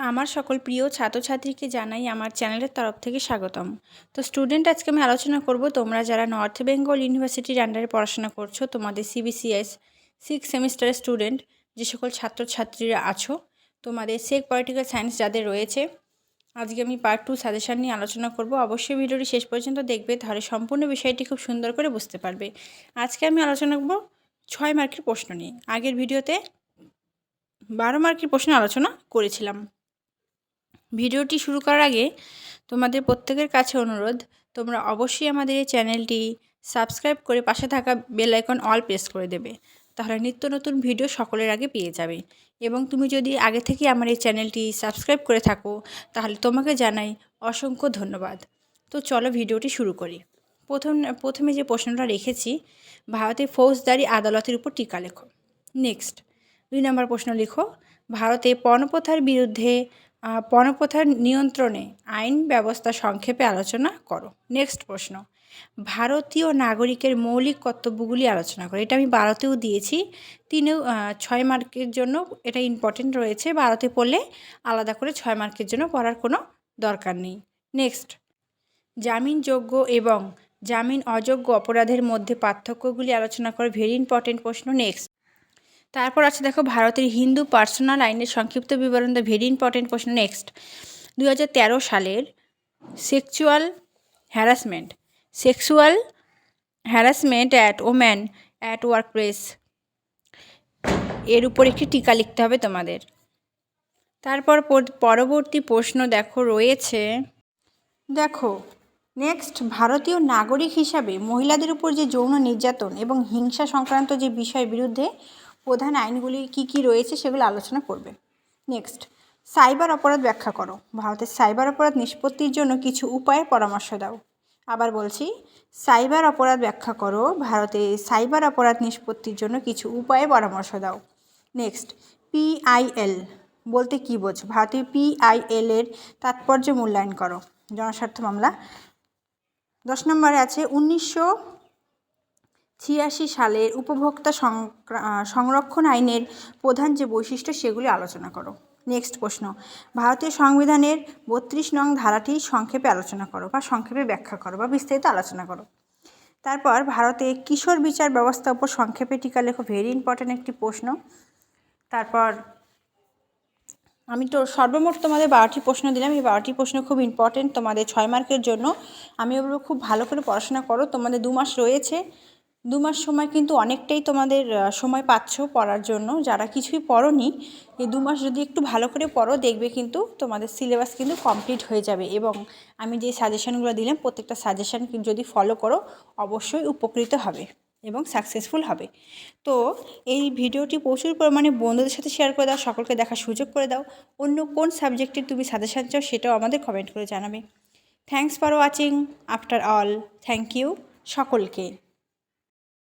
আমার সকল প্রিয় ছাত্রছাত্রীকে জানাই আমার চ্যানেলের তরফ থেকে স্বাগতম। তো স্টুডেন্ট, আজকে আমি আলোচনা করব তোমরা যারা নর্থ বেঙ্গল ইউনিভার্সিটির আন্ডারে পড়াশোনা করছো, তোমাদের সিবিসিএস 6 সেমিস্টারের স্টুডেন্ট যে সকল ছাত্রছাত্রীরা আছো, তোমাদের সেক পলিটিক্যাল সায়েন্স যাদের রয়েছে, আজকে আমি পার্ট 2 সাজেশান নিয়ে আলোচনা করব। অবশ্যই ভিডিওটি শেষ পর্যন্ত দেখবে, তাহলে সম্পূর্ণ বিষয়টি খুব সুন্দর করে বুঝতে পারবে। আজকে আমি আলোচনা করব 6 মার্কের প্রশ্ন নিয়ে। আগের ভিডিওতে 12 মার্কের প্রশ্ন আলোচনা করেছিলাম। ভিডিওটি শুরু করার আগে তোমাদের প্রত্যেকের কাছে অনুরোধ, তোমরা অবশ্যই আমাদের এই চ্যানেলটি সাবস্ক্রাইব করে পাশে থাকা বেল আইকন অল প্রেস করে দেবে, তাহলে নিত্য নতুন ভিডিও সকলের আগে পেয়ে যাবে। এবং তুমি যদি আগে থেকে আমার এই চ্যানেলটি সাবস্ক্রাইব করে থাকো, তাহলে তোমাকে জানাই অসংখ্য ধন্যবাদ। তো চলো ভিডিওটি শুরু করি। প্রথমে যে প্রশ্নটা রেখেছি, ভারতে ফৌজদারি আদালতের উপর টিকা লেখো। নেক্সট 2 নম্বর প্রশ্ন লিখো, ভারতে পণপ্রথার বিরুদ্ধে পণপ্রথার নিয়ন্ত্রণে আইন ব্যবস্থা সংক্ষেপে আলোচনা করো। নেক্সট প্রশ্ন, ভারতীয় নাগরিকের মৌলিক কর্তব্যগুলি আলোচনা করো। এটা আমি 12তেও দিয়েছি, 6 মার্কের জন্য এটা ইম্পর্টেন্ট রয়েছে। 12তে পড়লে আলাদা করে 6 মার্কের জন্য পড়ার কোনো দরকার নেই। নেক্সট, জামিনযোগ্য এবং জামিন অযোগ্য অপরাধের মধ্যে পার্থক্যগুলি আলোচনা করো। ভেরি ইম্পর্টেন্ট প্রশ্ন। নেক্সট, তারপর আছে দেখো ভারতের হিন্দু পার্সোনাল আইনের সংক্ষিপ্ত বিবরণ। দ্য ভেরি ইম্পর্টেন্ট প্রশ্ন। নেক্সট, 2013 সালের sexual harassment at woman at workplace এর উপর একটি টিকা লিখতে হবে তোমাদের। তারপর পরবর্তী প্রশ্ন রয়েছে, নেক্সট, ভারতীয় নাগরিক হিসাবে মহিলাদের উপর যে যৌন নির্যাতন এবং হিংসা সংক্রান্ত যে বিষয়ের বিরুদ্ধে প্রধান আইনগুলি কী রয়েছে সেগুলো আলোচনা করবে। নেক্সট, সাইবার অপরাধ ব্যাখ্যা করো। ভারতের সাইবার অপরাধ নিষ্পত্তির জন্য কিছু উপায়ের পরামর্শ দাও। আবার বলছি, সাইবার অপরাধ ব্যাখ্যা করো। ভারতে সাইবার অপরাধ নিষ্পত্তির জন্য কিছু উপায়ের পরামর্শ দাও। নেক্সট, PIL বলতে কী বোঝো? ভারতীয় PIL এর তাৎপর্য মূল্যায়ন করো। জনস্বার্থ মামলা। 10 নম্বরে আছে 1986 সালের উপভোক্তা সংরক্ষণ আইনের প্রধান যে বৈশিষ্ট্য সেগুলি আলোচনা করো। নেক্সট প্রশ্ন, ভারতীয় সংবিধানের 32 নং ধারাটি সংক্ষেপে আলোচনা করো বা সংক্ষেপে ব্যাখ্যা করো বা বিস্তারিত আলোচনা করো। তারপর ভারতে কিশোর বিচার ব্যবস্থার উপর সংক্ষেপে টিকা লেখো। ভেরি ইম্পর্ট্যান্ট একটি প্রশ্ন। তারপর আমি তো সর্বমোট তোমাদের 12টি প্রশ্ন দিলাম। এই 12টি প্রশ্ন খুব ইম্পর্টেন্ট তোমাদের 6 মার্কের জন্য। আমি বলবো খুব ভালো করে পড়াশোনা করো। তোমাদের 2 মাস রয়েছে, 2 মাস সময় কিন্তু অনেকটাই তোমাদের সময় পাচ্ছ পড়ার জন্য। যারা কিছুই পড়োনি, এই 2 মাস যদি একটু ভালো করে পড়ো, দেখবে কিন্তু তোমাদের সিলেবাস কিন্তু কমপ্লিট হয়ে যাবে। এবং আমি যে সাজেশানগুলো দিলাম, প্রত্যেকটা সাজেশান যদি ফলো করো, অবশ্যই উপকৃত হবে এবং সাকসেসফুল হবে। তো এই ভিডিওটি প্রচুর পরিমাণে বন্ধুদের সাথে শেয়ার করে দাও, সকলকে দেখার সুযোগ করে দাও। অন্য কোন সাবজেক্টের তুমি সাজেশান চাও সেটাও আমাদের কমেন্ট করে জানাবে। Thanks for watching. After all, thank you সকলকে।